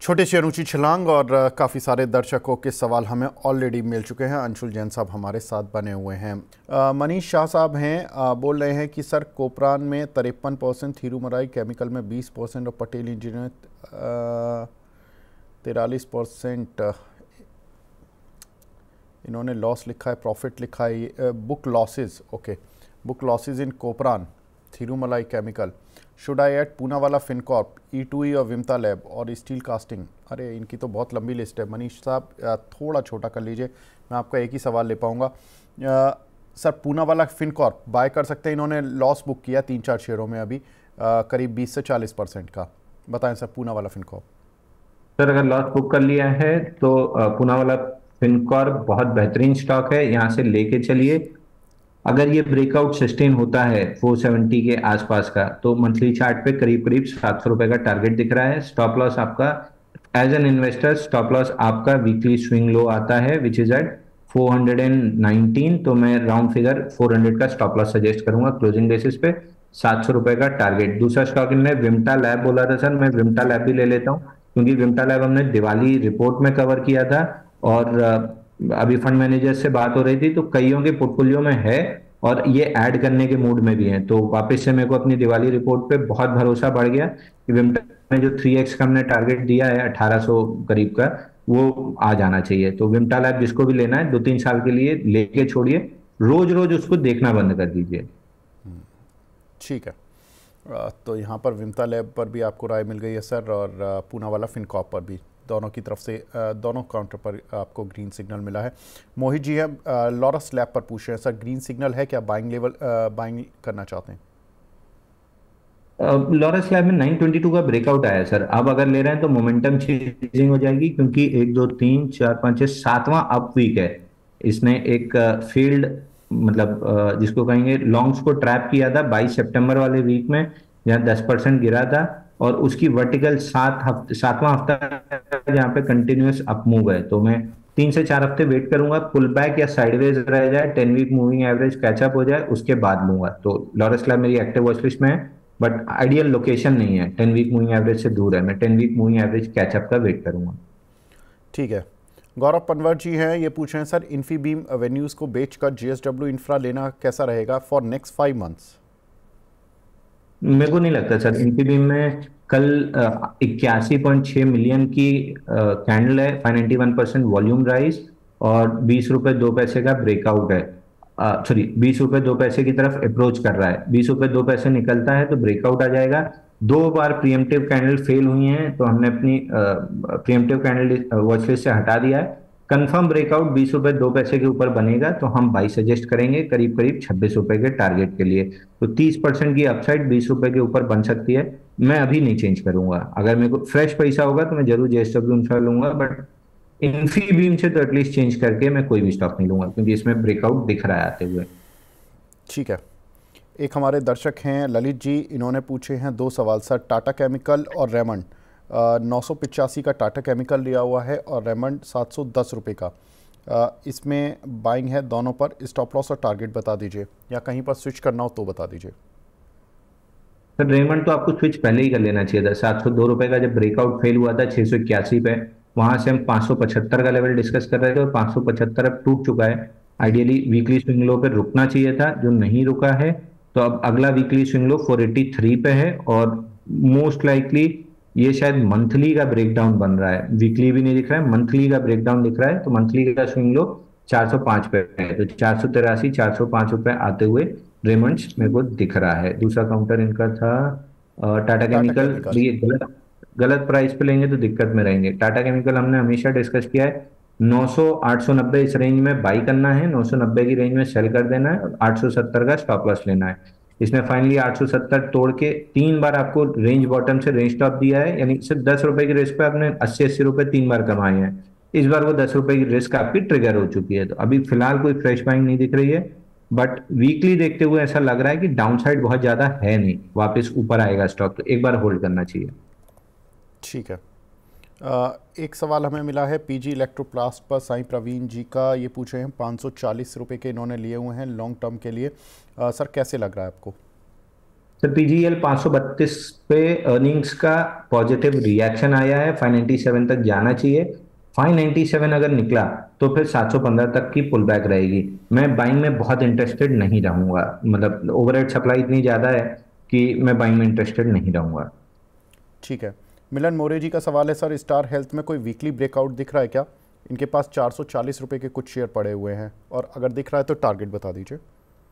छोटे शेयर ऊंची छलांग और काफ़ी सारे दर्शकों के सवाल हमें ऑलरेडी मिल चुके हैं। अंशुल जैन साहब हमारे साथ बने हुए हैं। मनीष शाह साहब हैं, बोल रहे हैं कि सर कोपरान में 53%, थीरूमराई केमिकल में 20% और पटेल इंजीनियर 43%। इन्होंने लॉस लिखा है, प्रॉफिट लिखा है, book losses. Okay, book losses in Kopran, Thirumalai chemical. Should I add Poonawalla Fincorp, E2E और विमता लैब और स्टील कास्टिंग। अरे इनकी तो बहुत लंबी लिस्ट है मनीष साहब, थोड़ा छोटा कर लीजिए, मैं आपका एक ही सवाल ले पाऊँगा। सर पूनावाला फिनकॉर्प बाय कर सकते हैं, इन्होंने लॉस बुक किया 3-4 शेयरों में अभी, करीब 20 से 40% का। बताएं सर पूनावाला फिनकॉर्प। सर अगर लॉस बुक कर लिया है तो पूनावाला फिनकॉर्प बहुत बेहतरीन स्टॉक है, यहाँ से लेके चलिए। अगर ये ब्रेकआउट सस्टेन होता है 470 के आसपास का तो मंथली चार्ट पे करीब करीब 700 रुपए का टारगेट दिख रहा है। स्टॉप लॉस आपका as an investor, stop loss आपका वीकली स्विंग लो आता है विच इज एट 419। तो मैं राउंड फिगर 400 का स्टॉप लॉस सजेस्ट करूंगा क्लोजिंग बेसिस पे, 700 रुपए का टारगेट। दूसरा स्टॉक इनने विमटा लैब बोला था सर, मैं विमटा लैब भी ले लेता हूँ क्योंकि विमटा लैब हमने दिवाली रिपोर्ट में कवर किया था और अभी फंड मैनेजर से बात हो रही थी तो कईयों के पोर्टफोलियो में है और ये ऐड करने के मूड में भी हैं। तो वापस से मेरे को अपनी दिवाली रिपोर्ट पे बहुत भरोसा बढ़ गया कि विमटा में जो 3x का हमने टारगेट दिया है 1800 करीब का, वो आ जाना चाहिए। तो विमटा लैब जिसको भी लेना है 2-3 साल के लिए लेके छोड़िए, रोज रोज उसको देखना बंद कर दीजिए। ठीक है, तो यहाँ पर विमता लैब पर भी आपको राय मिल गई है सर, और पूनावाला फिनकॉर्प पर भी, दोनों की तरफ से दोनों काउंटर पर आपको ग्रीन सिग्नल मिला है। मोहित जी है लॉरस लैब पर पूछ रहे हैं, सर ग्रीन सिग्नल है क्या, बाइंग लेवल बाइंग करना चाहते हैं? लॉरस लैब में 922 का ब्रेकआउट आया है सर। अब अगर ले रहे हैं तो मोमेंटम चेंजिंग हो जाएगी क्योंकि 1 2 3 4 5 6 7वां अप वीक है। इसने एक फील्ड मतलब जिसको कहेंगे लॉन्ग्स को ट्रैप किया था 22 सितंबर वाले वीक में, जहां 10% गिरा था और उसकी वर्टिकल 7वां हफ्ता जहाँ पे कंटिन्यूअस अप मूव है। तो मैं 3 से 4 हफ्ते वेट करूंगा, पुल बैक या साइडवेज रह जाए, 10 वीक मूविंग एवरेज कैचअप हो जाए, उसके बाद लूंगा। तो लॉरस लैब मेरी एक्टिव वॉच लिस्ट में है बट आइडियल लोकेशन नहीं है, 10 वीक मूविंग एवरेज से दूर है। मैं 10 वीक मूविंग एवरेज कैचअप का वेट करूंगा। ठीक है। गौरव पनवर जी हैं, ये पूछ रहे हैं सर इन्फीबीम वेन्यूज़ को बेचकर JSW इंफ्रा लेना कैसा रहेगा फॉर नेक्स्ट 5 मंथ्स? मेरे को नहीं लगता सर। इन्फीबीम में कल 81.6 मिलियन की कैंडल है, 591% वॉल्यूम राइज और 20 रुपए 2 पैसे का ब्रेकआउट है। सॉरी, 20 रुपए 2 पैसे की तरफ अप्रोच कर रहा है। 20 रुपए 2 पैसे निकलता है तो ब्रेकआउट आ जाएगा। 2 बार प्रीएम्प्टिव कैंडल फेल हुई हैं तो हमने अपनी प्रीएम्प्टिव कैंडल वॉचलिस्ट से हटा दिया है। कंफर्म ब्रेकआउट 20 रुपए 2 पैसे के ऊपर बनेगा तो हम बाई सजेस्ट करेंगे करीब करीब 26 रुपए के टारगेट के लिए। तो 30% की अपसाइड 20 रुपए के ऊपर बन सकती है। मैं अभी नहीं चेंज करूंगा, अगर मेरे को फ्रेश पैसा होगा तो मैं जरूर JSW इंफ्रा लूंगा बट इन्फीबीम से तो एटलीस्ट चेंज करके मैं कोई भी स्टॉक नहीं लूंगा क्योंकि इसमें ब्रेकआउट दिख रहा है आते हुए। ठीक है। एक हमारे दर्शक हैं ललित जी, इन्होंने पूछे हैं 2 सवाल सर, टाटा केमिकल और रेमंड। 985 का टाटा केमिकल लिया हुआ है और रेमंड 710 रुपये का। इसमें बाइंग है दोनों पर, स्टॉप लॉस और टारगेट बता दीजिए, या कहीं पर स्विच करना हो तो बता दीजिए। सर रेमंड तो आपको स्विच पहले ही कर लेना चाहिए था। 702 रुपए का जब ब्रेकआउट फेल हुआ था 681 पे, वहां से हम 575 का लेवल डिस्कस कर रहे थे और 575 अब टूट चुका है। आइडियली वीकली स्विंग लो पे रुकना चाहिए था जो नहीं रुका है। तो अब अगला वीकली स्विंग लो 483 पे है और मोस्ट लाइकली ये शायद मंथली का ब्रेकडाउन बन रहा है। वीकली भी नहीं दिख रहा है, मंथली का ब्रेकडाउन दिख रहा है। तो मंथली का स्विंग लो 405 पे है, तो 483 405 रुपए आते हुए रेमंड्स मेरे को दिख रहा है। दूसरा काउंटर इनका था टाटा टाटा केमिकल। केमिकल। ये गलत गलत प्राइस पे लेंगे तो दिक्कत में रहेंगे। टाटा केमिकल हमने हमेशा डिस्कस किया है 900 890 इस रेंज में बाई करना है, 990 की रेंज में सेल कर देना है और 870 का स्टॉप लॉस लेना है। इसमें फाइनली 870 तोड़ के 3 बार आपको रेंज बॉटम से रेंज टॉप दिया है, यानी सिर्फ 10 रुपए की रिस्क पे आपने 80-80 रुपए 3 बार कमाए हैं। इस बार वो 10 रुपए की रिस्क आपकी ट्रिगर हो चुकी है। तो अभी फिलहाल कोई फ्रेश बाइंग नहीं दिख रही है बट वीकली देखते हुए ऐसा लग रहा है कि डाउनसाइड बहुत ज्यादा है नहीं, वापस ऊपर आएगा स्टॉक, तो एक बार होल्ड करना चाहिए। ठीक है। एक सवाल हमें मिला है PG इलेक्ट्रोप्लास्ट पर, साईं प्रवीण जी का, ये पूछ रहे हैं 540 रुपये के इन्होंने लिए हुए हैं लॉन्ग टर्म के लिए। सर कैसे लग रहा है आपको? सर पीजीएल 532 पे अर्निंग्स का पॉजिटिव रिएक्शन आया है, 597 तक जाना चाहिए। 597 अगर निकला तो फिर 715 तक की पुल बैक रहेगी। मैं बाइंग में बहुत इंटरेस्टेड नहीं रहूंगा, मतलब ओवरहेड सप्लाई इतनी ज्यादा है कि मैं बाइंग में इंटरेस्टेड नहीं रहूंगा। ठीक है। मिलन मोरे जी का सवाल है सर, स्टार हेल्थ में कोई वीकली ब्रेकआउट दिख रहा है क्या? इनके पास 440 रुपए के कुछ शेयर पड़े हुए हैं, और अगर दिख रहा है तो टारगेट बता दीजिए।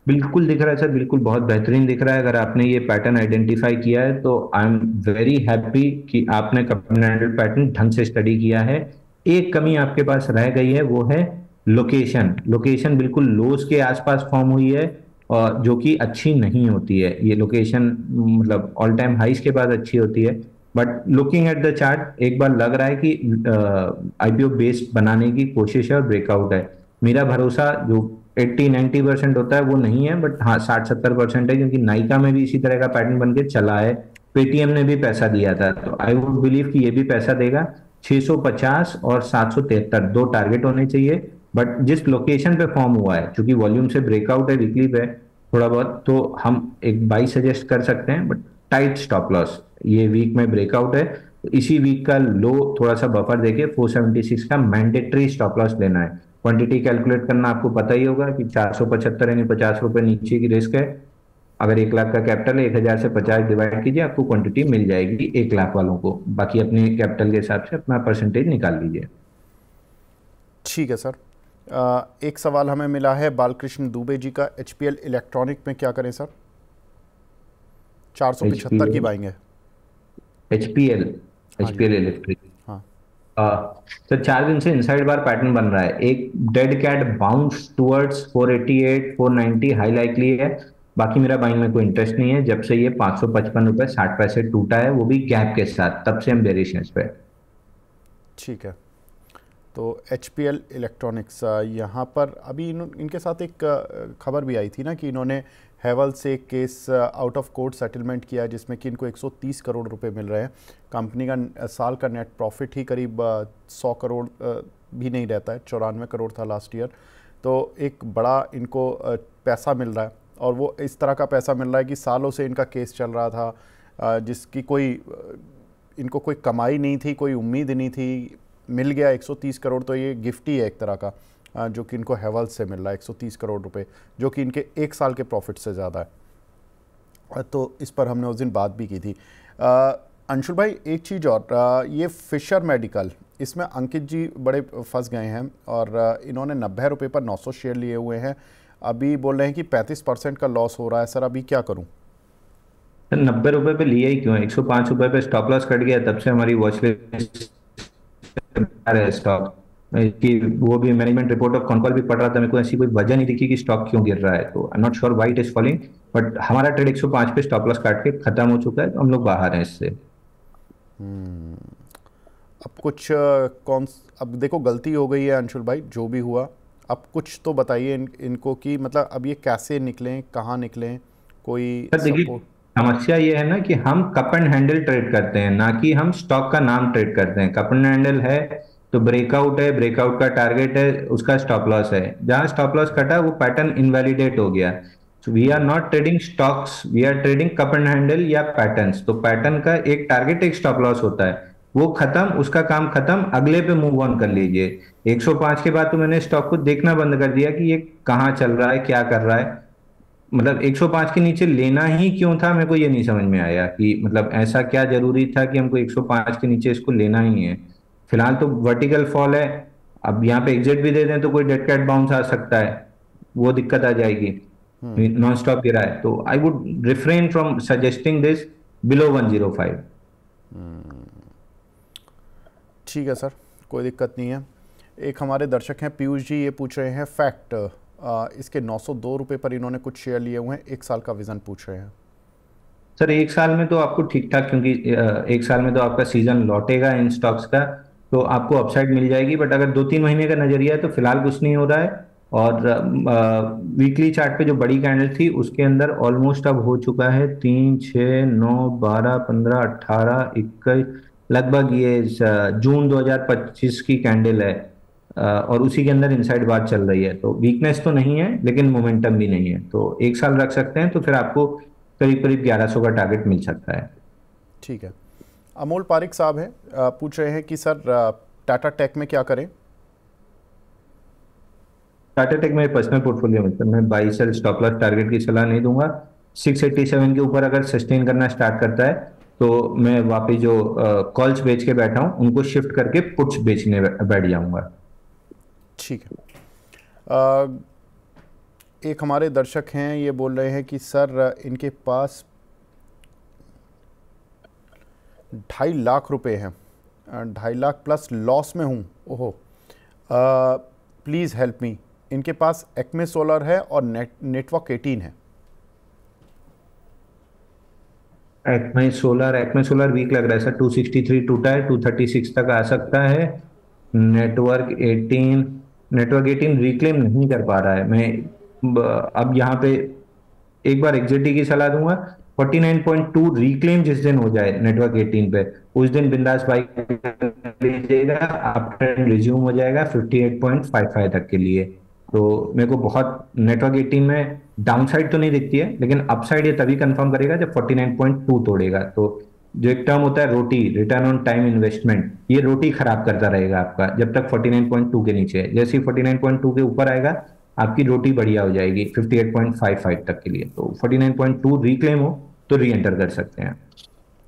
बिल्कुल दिख रहा है सर, बिल्कुल बहुत बेहतरीन दिख रहा है। अगर आपने ये पैटर्न आइडेंटिफाई किया है तो आई एम वेरी हैप्पी कि आपने कम्युनिटी पैटर्न ढंग से स्टडी किया है। एक कमी आपके पास रह गई है, वो है लोकेशन। लोकेशन बिल्कुल लोज के आसपास फॉर्म हुई है, और जो कि अच्छी नहीं होती है। ये लोकेशन मतलब ऑल टाइम हाइस के बाद अच्छी होती है, but looking at the chart एक बार लग रहा है कि आईपीओ बेस बनाने की कोशिश है और ब्रेकआउट है। मेरा भरोसा जो 80-90% होता है वो नहीं है, बट हाँ 60-70% है, क्योंकि नाइका में भी इसी तरह का पैटर्न बन के चला है। पेटीएम ने भी पैसा दिया था, तो आई वुड बिलीव कि ये भी पैसा देगा। 650 और 773 दो टारगेट होने चाहिए। बट जिस लोकेशन पे फॉर्म हुआ है, चूंकि वॉल्यूम से ब्रेकआउट है वीकली पे थोड़ा बहुत, तो हम एक बाई सजेस्ट कर सकते हैं, बट टाइट स्टॉप लॉस। ये वीक में ब्रेकआउट है, तो इसी वीक का लो थोड़ा सा बफर देके 476 का मैंडेटरी स्टॉप लॉस लेना है। क्वांटिटी कैलकुलेट करना आपको पता ही होगा कि 475 यानी 50 रुपए नीचे की रिस्क है। अगर 1 लाख का कैपिटल है, 1000 से 50 डिवाइड कीजिए, आपको क्वांटिटी मिल जाएगी 1 लाख वालों को। बाकी अपने कैपिटल के हिसाब से अपना परसेंटेज निकाल लीजिए। ठीक है सर। एक सवाल हमें मिला है बालकृष्ण दुबे जी का, एचपीएल इलेक्ट्रॉनिक में क्या करें सर? 475 की एचपीएल बाइंग है। एचपीएल हाँ जी। HPL electric. हाँ। तो 4 दिन से इनसाइड बार पैटर्न बन रहा है। एक dead cat bounce towards 488 490 high likely है। बाकी मेरा बाइंग में कोई इंटरेस्ट नहीं है। जब से ये 555 रुपए 60 पैसे टूटा है, वो भी गैप के साथ, तब से हम बेरिशनेस पे। ठीक है। तो एचपीएल इलेक्ट्रॉनिक्स, यहाँ पर अभी इनके साथ एक खबर भी आई थी ना कि इन्होंने हैवल से एक case out of court settlement किया है, जिसमें कि इनको 130 करोड़ रुपए मिल रहे हैं। कंपनी का साल का नेट प्रॉफिट ही करीब 100 करोड़ भी नहीं रहता है, 94 करोड़ था लास्ट ईयर। तो एक बड़ा इनको पैसा मिल रहा है, और वो इस तरह का पैसा मिल रहा है कि सालों से इनका केस चल रहा था, जिसकी कोई इनको कोई कमाई नहीं थी, कोई उम्मीद नहीं थी। मिल गया 130 करोड़, तो ये गिफ्ट ही है एक तरह का, जो कि इनको हेवल्स से मिल रहा है 130 करोड़ रुपए, जो कि इनके एक साल के प्रॉफिट से ज़्यादा है। तो इस पर हमने उस दिन बात भी की थी। अंशुल भाई, एक चीज़ और, ये फिशर मेडिकल, इसमें अंकित जी बड़े फंस गए हैं, और इन्होंने 90 रुपये पर 900 शेयर लिए हुए हैं। अभी बोल रहे हैं कि 35% का लॉस हो रहा है। सर अभी क्या करूं? 90 रुपए पे लिया ही क्यों? 105 रुपए पे स्टॉप लॉस कट गया, तब से हमारी वॉच लिस्ट है स्टॉक की। वो भी मैनेजमेंट रिपोर्ट ऑफ कॉनकॉल भी पढ़ रहा था, मेरे को ऐसी कोई वजह नहीं दिखी कि स्टॉक क्यों गिर रहा है। तो I am not sure why it is falling, but हमारा ट्रेड 105 पे स्टॉप लॉस काट के खत्म हो चुका है, तो हम लोग बाहर हैं इससे। अब कुछ अब देखो गलती हो गई है अंशुल भाई, जो भी हुआ, अब कुछ तो बताइए इनको कि मतलब अब ये कैसे निकलें, कहाँ निकलें, कोई सर देखिए, सपोर्ट? समस्या ये है ना कि हम कप एंड हैंडल ट्रेड करते हैं, ना कि हम स्टॉक का नाम ट्रेड करते हैं। कप एंड हैंडल है तो ब्रेकआउट है, ब्रेकआउट का टारगेट है, उसका स्टॉप लॉस है। जहां स्टॉप लॉस कटा वो पैटर्न इनवैलिडेट हो गया। So we are not trading stocks, we are trading cup and handle या पैटर्न्स। तो पैटर्न का एक टारगेट एक स्टॉप लॉस होता है, वो खत्म, उसका काम खत्म, अगले पे मूव ऑन कर लीजिए। 105 के बाद तो मैंने स्टॉक को देखना बंद कर दिया कि ये कहाँ चल रहा है, क्या कर रहा है। मतलब 105 के नीचे लेना ही क्यों था, मेरे को ये नहीं समझ में आया कि मतलब ऐसा क्या जरूरी था कि हमको 105 के नीचे इसको लेना ही है। फिलहाल तो वर्टिकल फॉल है, अब यहाँ पे एग्जिट भी दे दें तो कोई डेड कैट बाउंस आ सकता है, वो दिक्कत आ जाएगी। नॉन स्टॉप गिरा है, तो I would refrain from suggesting this below 105। ठीक है सर, कोई दिक्कत नहीं है। एक हमारे दर्शक हैं पीयूष जी, ये पूछ रहे हैं फैक्ट, इसके 902 रुपये पर इन्होंने कुछ शेयर लिए हुए हैं, एक साल का विजन पूछ रहे हैं। सर एक साल में तो आपको ठीक ठाक, क्योंकि एक साल में तो आपका सीजन लौटेगा इन स्टॉक्स का, तो आपको अपसाइड मिल जाएगी। बट अगर 2-3 महीने का नजरिया है तो फिलहाल कुछ नहीं हो रहा है। और वीकली चार्ट पे जो बड़ी कैंडल थी उसके अंदर ऑलमोस्ट अब हो चुका है 3, 6, 9, 12, 15, 18, 21, लगभग ये जून 2025 की कैंडल है। और उसी के अंदर इनसाइड बात चल रही है, तो वीकनेस तो नहीं है लेकिन मोमेंटम भी नहीं है। तो एक साल रख सकते हैं, तो फिर आपको करीब करीब 1100 का टारगेट मिल सकता है। ठीक है। अमोल पारिक साहब हैं, पूछ रहे हैं कि सर टाटा टेक में क्या करें। टाटा टेक मेरे पर्सनल पोर्टफोलियो में सर मैं buy sell stop loss target की सलाह नहीं दूंगा। 687 के ऊपर अगर सस्टेन करना स्टार्ट करता है तो मैं वापस जो कॉल्स बेच के बैठा हूं उनको शिफ्ट करके पुट्स बेचने बैठ जाऊंगा। ठीक है। एक हमारे दर्शक हैं, ये बोल रहे हैं कि सर इनके पास 2.5 लाख रुपए हैं, 2.5 लाख प्लस लॉस में हूँ। ओहो, प्लीज़ हेल्प मी। इनके पास एक्मे सोलर है और नेटवर्क 18 है। एक्मे सोलर वीक लग रहा है सर। 263 टूटा है, 236 तक आ सकता है। नेटवर्क 18 रिक्लेम नहीं कर पा रहा है। मैं अब यहाँ पे एक बार एग्जिटी की सलाह दूंगा। 49.2 रिक्लेम जिस दिन हो जाए नेटवर्क 18 पे, उस दिन बिंदास बाई लीजिएगा। आफ्टर रिज्यूम हो जाएगा 58.55 तक के लिए। तो मेरे को बहुत नेटवर्क 18 में डाउनसाइड तो नहीं दिखती है, लेकिन अपसाइड ये तभी कंफर्म करेगा जब 49.2 तोड़ेगा। तो जो एक टर्म होता है रोटी, रिटर्न ऑन टाइम इन्वेस्टमेंट, ये रोटी खराब करता रहेगा आपका जब तक 49.2 के नीचे है। जैसे ही 49.2 के ऊपर आएगा आपकी रोटी बढ़िया हो जाएगी 58.55 तक के लिए। तो 49.2 रिक्लेम हो तो री एंटर कर सकते हैं।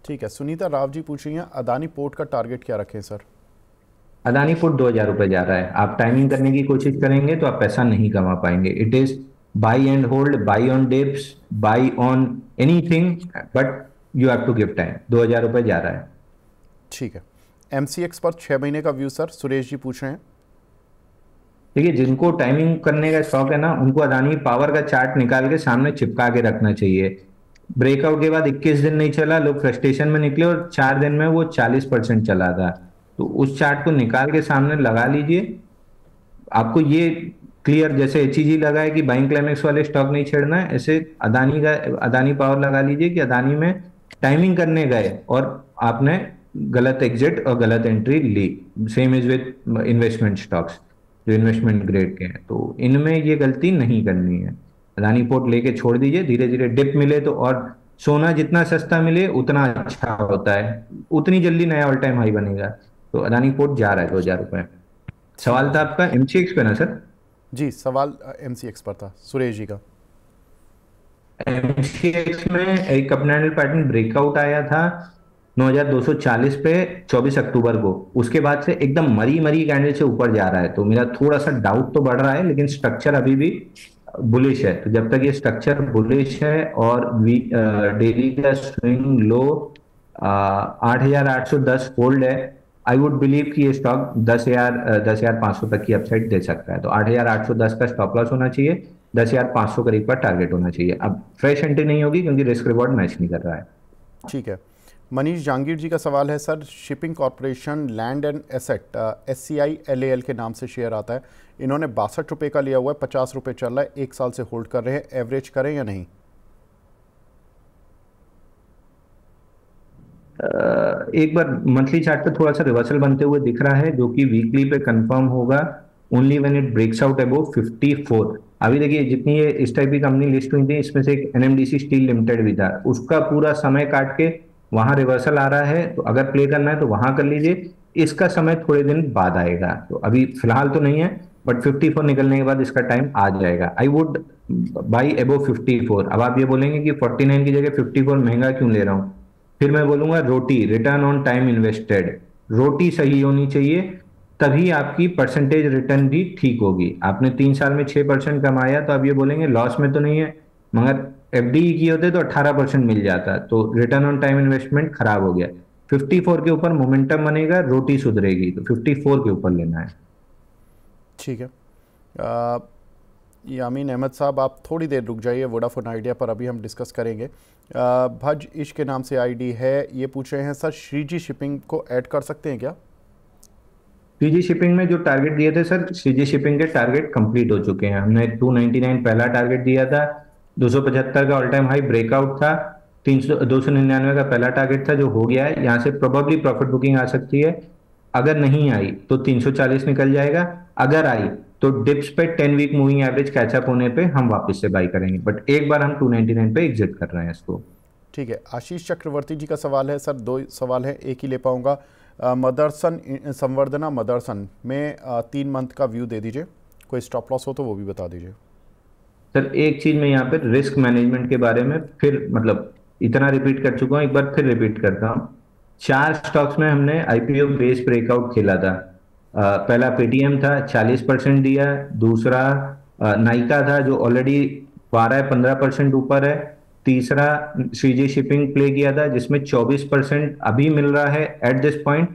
ठीक है। सुनीता राव जी पूछ रही हैं, अदानी पोर्ट का टारगेट क्या रखें सर। अदानी पुट 2000 रुपये जा रहा है। आप टाइमिंग करने की कोशिश करेंगे तो आप पैसा नहीं कमा पाएंगे। It is buy and hold, buy on dips, buy on anything, but you have to give time. 2000 रुपये जा रहा है। ठीक है। MCX पर 6 महीने का व्यू सर, सुरेश जी पूछ रहे हैं। देखिए, जिनको टाइमिंग करने का शौक है ना, उनको अदानी पावर का चार्ट निकाल के सामने चिपका के रखना चाहिए। ब्रेकआउट के बाद 21 दिन नहीं चला, लोग फ्रस्ट्रेशन में निकले और 4 दिन में वो 40% चला था। तो उस चार्ट को निकाल के सामने लगा लीजिए। आपको ये क्लियर, जैसे HEG लगा है कि बाइंग क्लाइमेक्स वाले स्टॉक नहीं छेड़ना है, ऐसे अदानी पावर लगा लीजिए कि अदानी में टाइमिंग करने गए और आपने गलत एग्जिट और गलत एंट्री ली। Same is with investment stocks जो इन्वेस्टमेंट ग्रेड के हैं। तो इनमें ये गलती नहीं करनी है। अदानी पोर्ट लेके छोड़ दीजिए, धीरे धीरे डिप मिले तो, और सोना जितना सस्ता मिले उतना अच्छा होता है, उतनी जल्दी नया ऑल टाइम हाई बनेगा। तो अदानी पोर्ट जा रहा है 2000 रुपये। सवाल था आपका MCX पे ना सर? जी, सवाल MCX पर था, सुरेश जी का। MCX में एक अप एंड पैटर्न ब्रेकआउट आया था 9240 पे 24 अक्टूबर को। उसके बाद से एकदम मरी मरी कैंडल से ऊपर जा रहा है। तो मेरा थोड़ा सा डाउट तो बढ़ रहा है, लेकिन स्ट्रक्चर अभी भी बुलिश है। तो जब तक ये स्ट्रक्चर बुलिश है और डेली का स्विंग लो 8810 होल्ड है, आई वुड बिलीव कि ये स्टॉक 10,500 तक की अपसाइड दे सकता है। तो 8810 का स्टॉप लॉस होना चाहिए, 10,500 करीब का टारगेट होना चाहिए। अब फ्रेश एंट्री नहीं होगी क्योंकि रिस्क रिवॉर्ड मैच नहीं कर रहा है। ठीक है। मनीष जहांगीर जी का सवाल है sir, shipping corporation land and asset SCI LAL के नाम से शेयर आता है, इन्होंने 62 रुपये का लिया हुआ है, 50 रुपये चल रहा है, 1 साल से होल्ड कर रहे हैं, एवरेज करें या नहीं। एक बार मंथली चार्ट पे थोड़ा सा रिवर्सल बनते हुए दिख रहा है, जो कि वीकली पे कंफर्म होगा only when it breaks out above 54। अभी देखिए, जितनी ये इस टाइप की कंपनी लिस्ट हुई थी, इसमें से एक NMDC स्टील लिमिटेड भी था, उसका पूरा समय काट के वहां रिवर्सल आ रहा है। तो अगर प्ले करना है तो वहां कर लीजिए, इसका समय थोड़े दिन बाद आएगा। तो अभी फिलहाल तो नहीं है, बट 54 निकलने के बाद इसका टाइम आ जाएगा। I would buy above 54। अब आप ये बोलेंगे कि 49 की जगह 54 महंगा क्यों ले रहा हूँ, फिर मैं बोलूंगा रोटी, रिटर्न ऑन टाइम इन्वेस्टेड, रोटी सही होनी चाहिए, तभी आपकी परसेंटेज रिटर्न भी ठीक होगी। आपने 3 साल में 6% कमाया, तो आप ये बोलेंगे लॉस में तो नहीं है, मगर FD किए होते तो 18% मिल जाता। तो रिटर्न ऑन टाइम इन्वेस्टमेंट खराब हो गया। 54 के ऊपर मोमेंटम बनेगा, रोटी सुधरेगी, तो 54 के ऊपर लेना है। ठीक है। यामीन अहमद साहब, आप थोड़ी देर रुक जाइए, वोडाफोन आइडिया पर अभी हम डिस्कस करेंगे। भज इश्क के नाम से ID है, ये पूछ रहे हैं सर, श्रीजी शिपिंग को ऐड कर सकते हैं क्या। श्रीजी शिपिंग में जो टारगेट दिए थे सर, श्रीजी शिपिंग के टारगेट कंप्लीट हो चुके हैं। हमने 299 पहला टारगेट दिया था, 275 का ऑल टाइम हाई ब्रेकआउट था, 299 का पहला टारगेट था जो हो गया है। यहाँ से प्रोबेबली प्रॉफिट बुकिंग आ सकती है। अगर नहीं आई तो 340 निकल जाएगा, अगर आई तो डिप्स पे 10 वीक मूविंग एवरेज कैचअप होने पे हम वापस से बाई करेंगे, बट एक बार हम 299 पे एग्जिट कर रहे हैं इसको। ठीक है, आशीष चक्रवर्ती जी का सवाल है। सर दो सवाल है, एक ही ले पाऊंगा। मदरसन संवर्धना मदरसन में 3 मंथ का व्यू दे दीजिए, कोई स्टॉप लॉस हो तो वो भी बता दीजिए। सर एक चीज मैं यहाँ पे रिस्क मैनेजमेंट के बारे में फिर मतलब इतना रिपीट कर चुका हूँ, एक बार फिर रिपीट करता हूँ। 4 स्टॉक्स में हमने आईपीओ बेस ब्रेकआउट खेला था। पहला पेटीएम था, 40% दिया। दूसरा नाइका था जो ऑलरेडी 12-15% ऊपर है। तीसरा श्रीजी शिपिंग प्ले किया था जिसमें 24% अभी मिल रहा है एट दिस पॉइंट।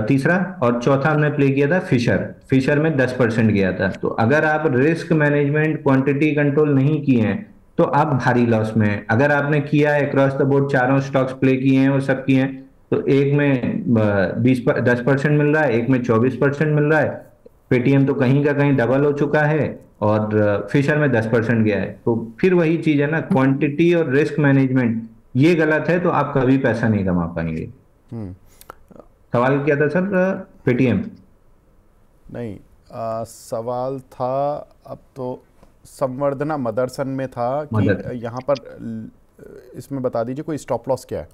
तीसरा और चौथा हमने प्ले किया था फिशर। फिशर में 10% गया था। तो अगर आप रिस्क मैनेजमेंट क्वांटिटी कंट्रोल नहीं किए हैं तो आप भारी लॉस में हैं। अगर आपने किया है अक्रॉस द बोर्ड, चारों स्टॉक्स प्ले किए हैं और सब किए हैं, तो एक में 10% मिल रहा है, एक में 24% मिल रहा है। पेटीएम तो कहीं का कहीं डबल हो चुका है और फिशर में 10% गया है। तो फिर वही चीज है ना, क्वांटिटी और रिस्क मैनेजमेंट ये गलत है तो आप कभी पैसा नहीं कमा पाएंगे। सवाल क्या था सर? पेटीएम नहीं, सवाल था अब तो संवर्धना मदरसन में था कि मदद। यहाँ पर इसमें बता दीजिए कोई स्टॉप लॉस क्या है।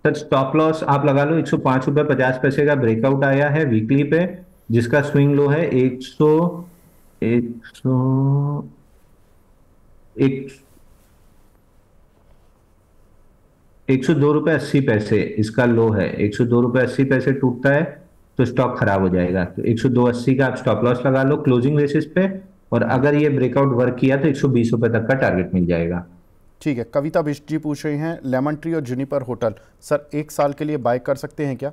सर स्टॉप लॉस आप लगा लो, 105 रुपये 50 पैसे का ब्रेकआउट आया है वीकली पे, जिसका स्विंग लो है 100 100 एक 102 रुपये 80 पैसे इसका लो है। 102 रुपये 80 पैसे टूटता है तो स्टॉक खराब हो जाएगा। तो 102.80 का आप स्टॉप लॉस लगा लो क्लोजिंग बेसिस पे, और अगर ये ब्रेकआउट वर्क किया तो 120 रुपये तक का टारगेट मिल जाएगा। ठीक है, कविता बिष्ट जी पूछ रही हैं लेमन ट्री और जुनिपर होटल, सर 1 साल के लिए बाय कर सकते हैं क्या?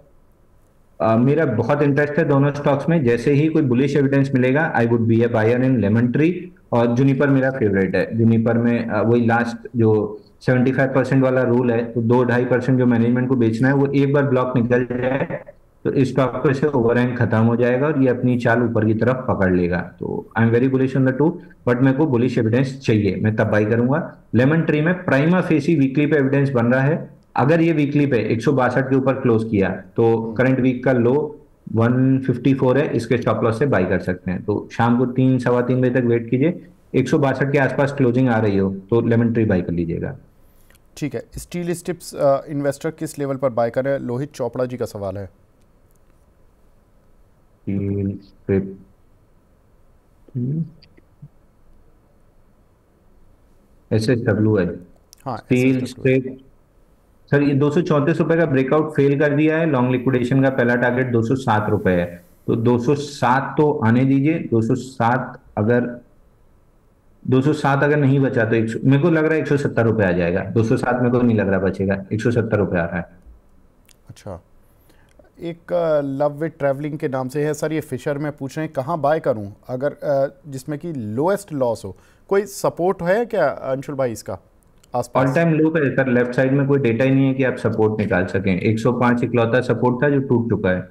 मेरा बहुत इंटरेस्ट है दोनों स्टॉक्स में। जैसे ही कोई बुलिश एविडेंस मिलेगा I would be a buyer in Lemon Tree. और जुनिपर मेरा फेवरेट है। जुनिपर में वही लास्ट जो 75% वाला रूल है, तो 2-2.5% जो मैनेजमेंट को बेचना है वो एक बार ब्लॉक निकल जाए तो इस स्टॉक पे से ओवरहैंग खत्म हो जाएगा और ये अपनी चाल ऊपर की तरफ पकड़ लेगा। तो I am very bullish on the two, but मेरे को बुलिश एविडेंस चाहिए, मैं तब बाई करूंगा। लेमन ट्री में प्राइमा फेसी वीकली पे एविडेंस बन रहा है। अगर ये वीकली पे 162 के ऊपर क्लोज किया तो करंट वीक का लो 154 है, इसके स्टॉप लॉस से बाई कर सकते हैं। तो शाम को 3-3:15 बजे तक वेट कीजिए, 162 के आसपास क्लोजिंग आ रही हो तो लेमन ट्री बाई कर लीजिएगा। ठीक है, स्टील स्टिप्स इन्वेस्टर किस लेवल पर बाय करें, लोहित चोपड़ा जी का सवाल है। SSW है। हाँ, स्टील SSW। स्ट्रेट सर ये 234 रुपए का ब्रेकआउट फेल कर दिया है। लॉन्ग लिक्विडेशन का पहला टारगेट 207 रुपए है, तो 207 तो आने दीजिए। 207 अगर 207 अगर नहीं बचा तो मेरे को लग रहा है 170 रुपए आ जाएगा। 207 मेरे को नहीं लग रहा बचेगा, 170 रुपए आ रहा है। अच्छा, एक लव विद ट्रैवलिंग के नाम से है सर, ये फिशर में पूछ रहे हैं कहाँ बाय करूं अगर जिसमें कि लोएस्ट लॉस हो, कोई सपोर्ट है क्या अंशुल भाई इसका ऑल आसपास? टाइम लो पे सर, लेफ्ट साइड में कोई डेटा ही नहीं है कि आप सपोर्ट निकाल सकें। 105 इकलौता सपोर्ट था जो टूट चुका है।